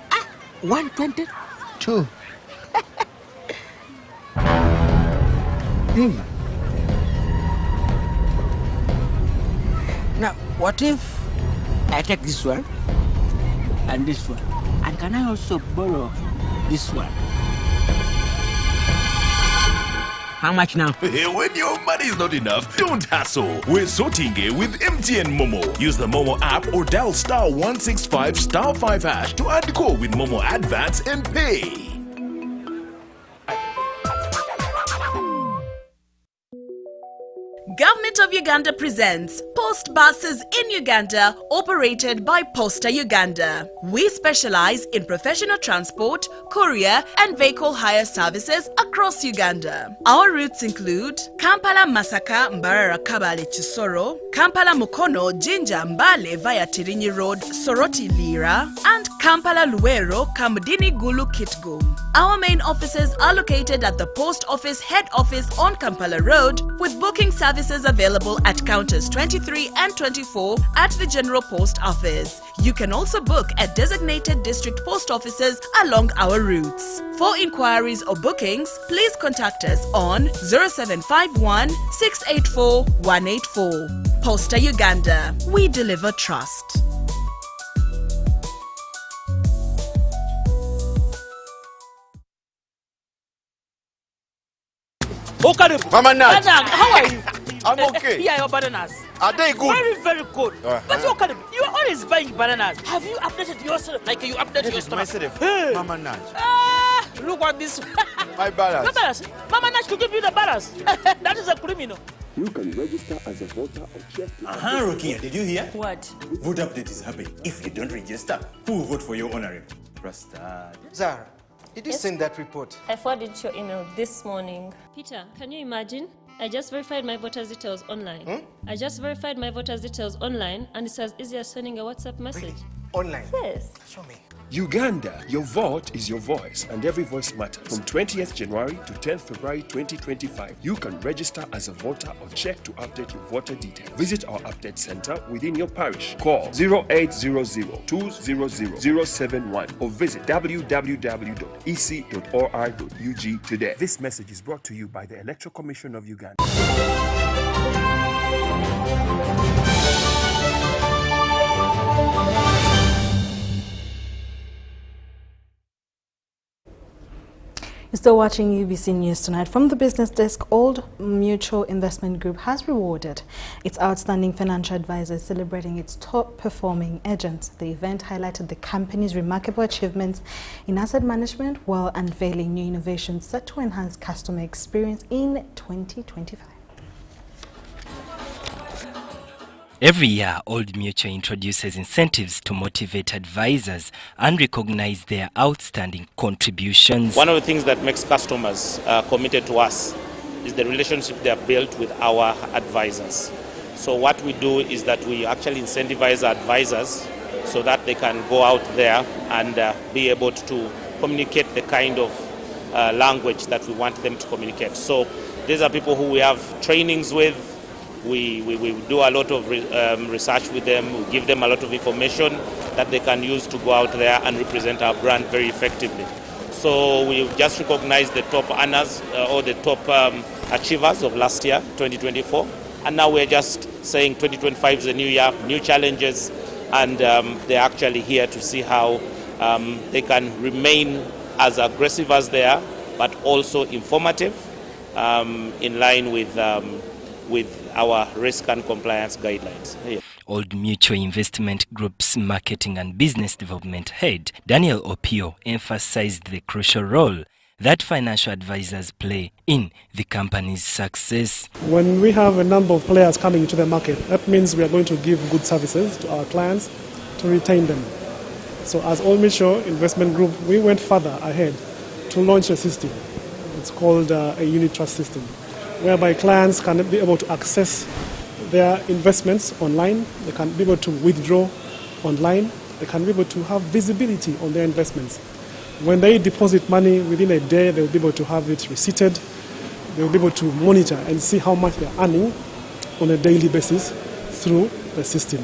[SPEAKER 14] 122? Now, what if I take this one and this one? And can I also borrow this one? How much now?
[SPEAKER 24] When your money is not enough, don't hassle. We're sorting it with MTN Momo. Use the Momo app or dial *165 *5# to add call with Momo Advance and pay.
[SPEAKER 26] Government of Uganda presents Post Buses in Uganda, operated by Posta Uganda. We specialize in professional transport, courier and vehicle hire services across Uganda. Our routes include Kampala Masaka Mbarara Kabale Chisoro, Kampala Mukono Jinja Mbale via Tirinyi Road Soroti Lira, and Kampala Luwero Kamudini Gulu Kitgum. Our main offices are located at the Post Office Head Office on Kampala Road, with booking services available at counters 23 and 24 at the General Post Office. You can also book at designated district post offices along our routes. For inquiries or bookings, please contact us on 0751 684 184. Posta Uganda. We deliver trust.
[SPEAKER 6] Mama Nat.
[SPEAKER 14] How are you?
[SPEAKER 6] I'm okay.
[SPEAKER 14] Here are your bananas.
[SPEAKER 6] Are they good?
[SPEAKER 14] Very, very good. But you are always buying bananas. Have you updated yourself like you updated your stomach?
[SPEAKER 6] Hey. Mama Nat.
[SPEAKER 14] Look at this.
[SPEAKER 6] My balance.
[SPEAKER 14] The balance. Mama Nat to give you the balance. That is a criminal.
[SPEAKER 19] You can register as a voter or check.
[SPEAKER 20] Rukia, did you hear?
[SPEAKER 18] What?
[SPEAKER 20] Vote update is happening. If you don't register, who will vote for your honorable? Rasta.
[SPEAKER 21] Zara, did you send that report?
[SPEAKER 18] I forwarded your email this morning.
[SPEAKER 22] Peter, can you imagine? I just verified my voter's details online. I just verified my voter's details online, and it's as easy as sending a WhatsApp message.
[SPEAKER 21] Really? Online?
[SPEAKER 18] Yes.
[SPEAKER 21] Show me.
[SPEAKER 23] Uganda, your vote is your voice, and every voice matters. From 20th January to 10th February 2025, you can register as a voter or check to update your voter details. Visit our update center within your parish. Call 0800-200-071 or visit www.ec.or.ug today. This message is brought to you by the Electoral Commission of Uganda.
[SPEAKER 1] You're still watching UBC News Tonight. From the business desk, Old Mutual Investment Group has rewarded its outstanding financial advisors, celebrating its top-performing agents. The event highlighted the company's remarkable achievements in asset management while unveiling new innovations set to enhance customer experience in 2025.
[SPEAKER 2] Every year, Old Mutual introduces incentives to motivate advisors and recognize their outstanding contributions.
[SPEAKER 3] One of the things that makes customers committed to us is the relationship they have built with our advisors. So what we do is that we actually incentivize our advisors so that they can go out there and be able to communicate the kind of language that we want them to communicate. So these are people who we have trainings with. We do a lot of research with them. We give them a lot of information that they can use to go out there and represent our brand very effectively. So we've just recognized the top earners or the top achievers of last year, 2024. And now we're just saying 2025 is a new year, new challenges, and they're actually here to see how they can remain as aggressive as they are, but also informative in line with our risk and compliance guidelines. Yeah.
[SPEAKER 2] Old Mutual Investment Group's Marketing and Business Development Head, Daniel Opio, emphasized the crucial role that financial advisors play in the company's success.
[SPEAKER 4] When we have a number of players coming into the market, that means we are going to give good services to our clients to retain them. So as Old Mutual Investment Group, we went further ahead to launch a system. It's called a unit trust system, whereby clients can be able to access their investments online, they can be able to withdraw online, they can be able to have visibility on their investments. When they deposit money within a day, they will be able to have it receipted, they will be able to monitor and see how much they are earning on a daily basis through the system.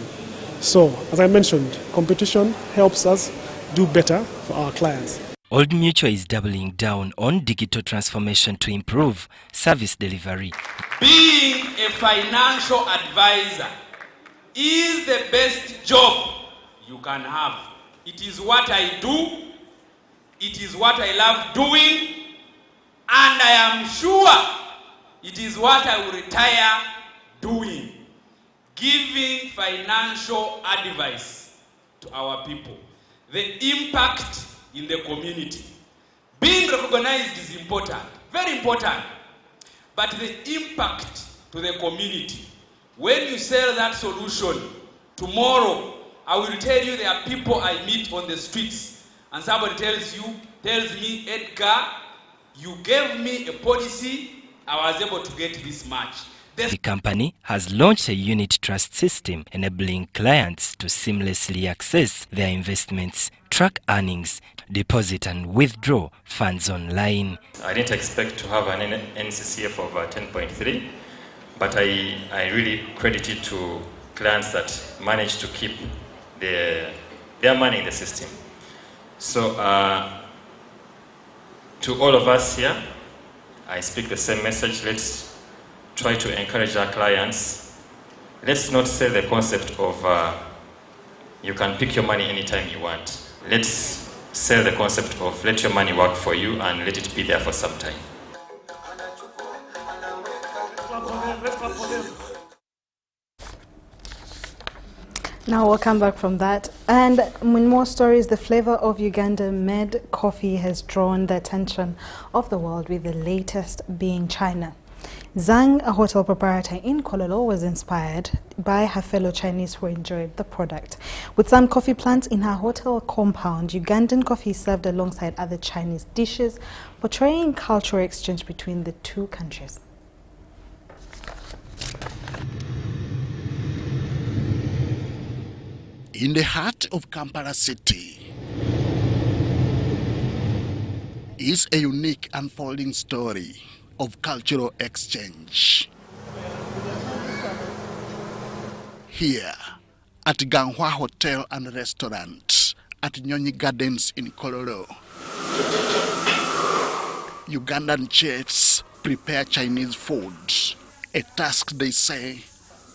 [SPEAKER 4] So, as I mentioned, competition helps us do better for our clients.
[SPEAKER 2] Old Mutual is doubling down on digital transformation to improve service delivery.
[SPEAKER 5] Being a financial advisor is the best job you can have. It is what I do, it is what I love doing, and I am sure it is what I will retire doing. Giving financial advice to our people. The impact in the community. Being recognized is important, very important. But the impact to the community, when you sell that solution, tomorrow I will tell you there are people I meet on the streets and somebody tells me, Edgar, you gave me a policy, I was able to get this much.
[SPEAKER 2] The company has launched a unit trust system enabling clients to seamlessly access their investments, track earnings, deposit and withdraw funds online.
[SPEAKER 9] I didn't expect to have an NCCF of 10.3, but I really credit it to clients that managed to keep their money in the system. So to all of us here, I speak the same message. Let's try to encourage our clients. Let's not say the concept of you can pick your money anytime you want. Let's sell the concept of let your money work for you and let it be there for some time.
[SPEAKER 1] Now we'll come back from that. And in more stories, the flavor of Uganda-made coffee has drawn the attention of the world, with the latest being China. Zhang, a hotel proprietor in Kololo, was inspired by her fellow Chinese who enjoyed the product. With some coffee plants in her hotel compound, Ugandan coffee is served alongside other Chinese dishes, portraying cultural exchange between the two countries.
[SPEAKER 25] In the heart of Kampala city is a unique unfolding story of cultural exchange. Here at Ganhwa Hotel and Restaurant at Nyonyi Gardens in Kololo, Ugandan chefs prepare Chinese food, a task they say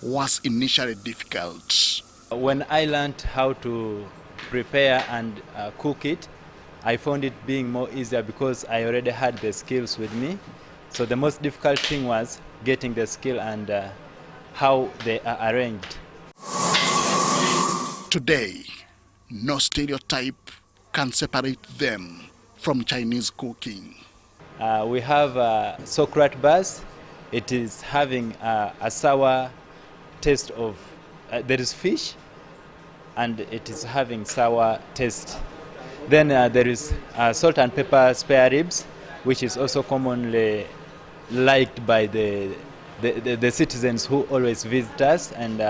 [SPEAKER 25] was initially difficult.
[SPEAKER 27] When I learned how to prepare and cook it, I found it being more easier because I already had the skills with me. So the most difficult thing was getting the skill and how they are arranged.
[SPEAKER 25] Today, no stereotype can separate them from Chinese cooking.
[SPEAKER 27] We have Socrat bars. It is having a sour taste of there is fish, and it is having sour taste. Then there is salt and pepper spare ribs, which is also commonly liked by the citizens who always visit us. And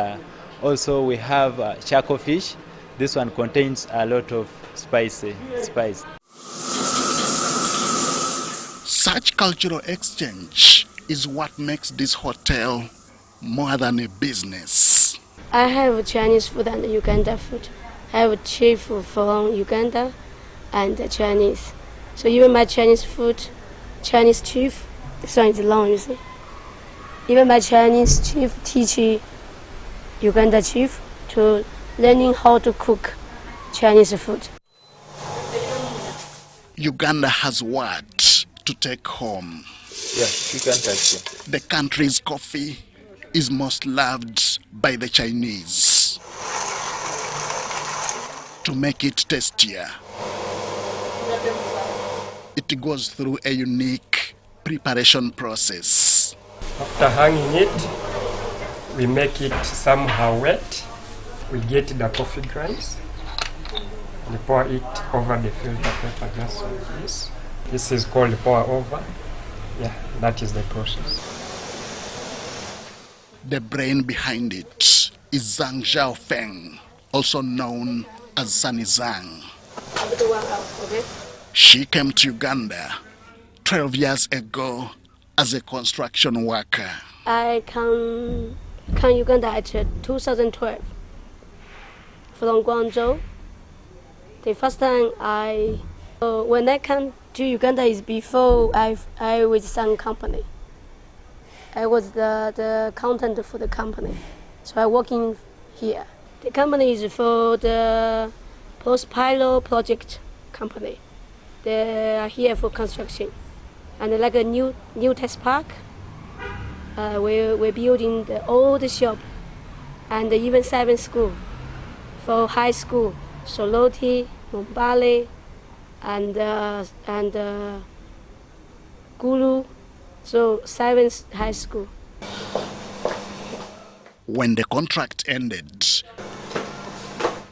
[SPEAKER 27] also we have charcoal fish. This one contains a lot of spice.
[SPEAKER 25] Such cultural exchange is what makes this hotel more than a business.
[SPEAKER 8] I have Chinese food and Uganda food. I have chief from Uganda and Chinese. So even my Chinese food, Chinese chief, this one is long, you see. Even my Chinese chief teach Uganda chief to learning how to cook Chinese food.
[SPEAKER 25] Uganda has what to take home?
[SPEAKER 27] Yeah, you can touch it.
[SPEAKER 25] The country's coffee is most loved by the Chinese. To make it tastier, it goes through a unique preparation process.
[SPEAKER 10] After hanging it, we make it somehow wet. We get the coffee grounds. We pour it over the filter paper just like this. This is called pour over. Yeah, that is the process.
[SPEAKER 25] The brain behind it is Zhang Xiaofeng, also known as Sunny Zhang. She came to Uganda 12 years ago as a construction worker.
[SPEAKER 8] I come Uganda at 2012 from Guangzhou. The first time when I come to Uganda is before I was some company. I was the accountant for the company, so I working here. The company is for the post-pilot project company. They are here for construction, and like a new test park. We're building the old shop, and even 7 school for high school, Soloti, Mombale, and Gulu, so 7 high school.
[SPEAKER 25] When the contract ended,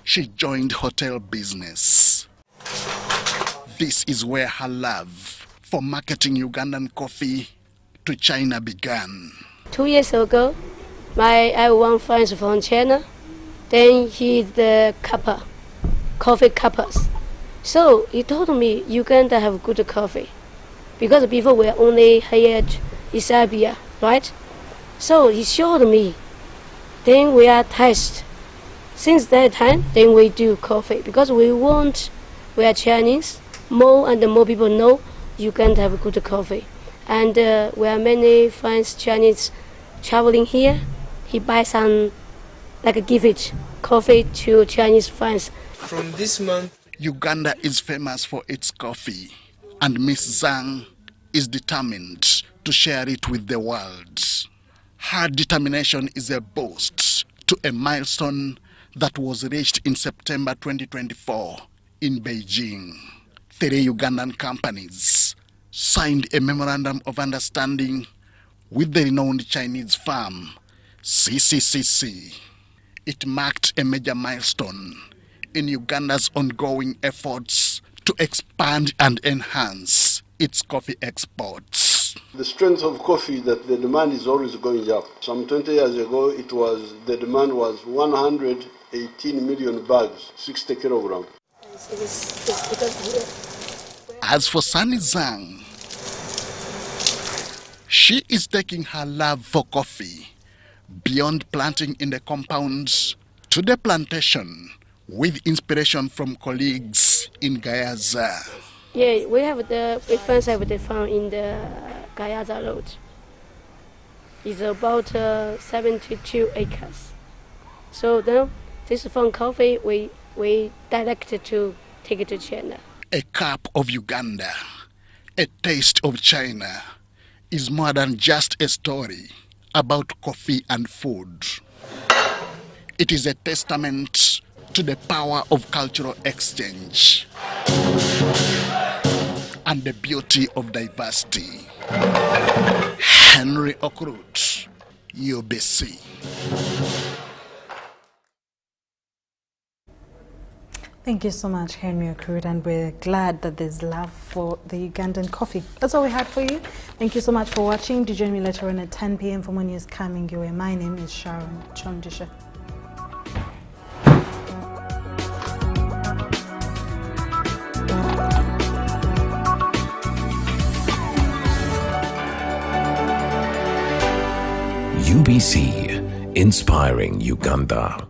[SPEAKER 25] she joined hotel business. This is where her love for marketing Ugandan coffee to China began.
[SPEAKER 8] 2 years ago, I have one friend from China. Then he's the coffee cuppers. So he told me Uganda have good coffee, because before we only hired Ethiopia, right? So he showed me. Then we are test. Since that time, then we do coffee, because we are Chinese. More and more people know Uganda have good coffee. And we are many friends, Chinese, traveling here. He buys some, give it, coffee to Chinese friends.
[SPEAKER 12] From this month,
[SPEAKER 25] Uganda is famous for its coffee, and Miss Zhang is determined to share it with the world. Her determination is a boost to a milestone that was reached in September 2024 in Beijing. 3 Ugandan companies signed a memorandum of understanding with the renowned Chinese firm CCCC. It marked a major milestone in Uganda's ongoing efforts to expand and enhance its coffee exports.
[SPEAKER 13] The strength of coffee, that the demand is always going up. Some 20 years ago, the demand was 118 million bags, 60 kilograms.
[SPEAKER 25] As for Sunny Zhang, she is taking her love for coffee beyond planting in the compounds to the plantation, with inspiration from colleagues in Gayaza.
[SPEAKER 8] Yeah, we first have the farm in the Gayaza Road. It's about 72 acres. So then this farm coffee we directed to take it to China.
[SPEAKER 25] A cup of Uganda, a taste of China, is more than just a story about coffee and food. It is a testament to the power of cultural exchange and the beauty of diversity. Henry Okrut, UBC.
[SPEAKER 1] Thank you so much, Henry Okrut, and we're glad that there's love for the Ugandan coffee. That's all we had for you. Thank you so much for watching. Do join me later on at 10 p.m. for more news coming your way. My name is Sharon Chondisha.
[SPEAKER 7] UBC, inspiring Uganda.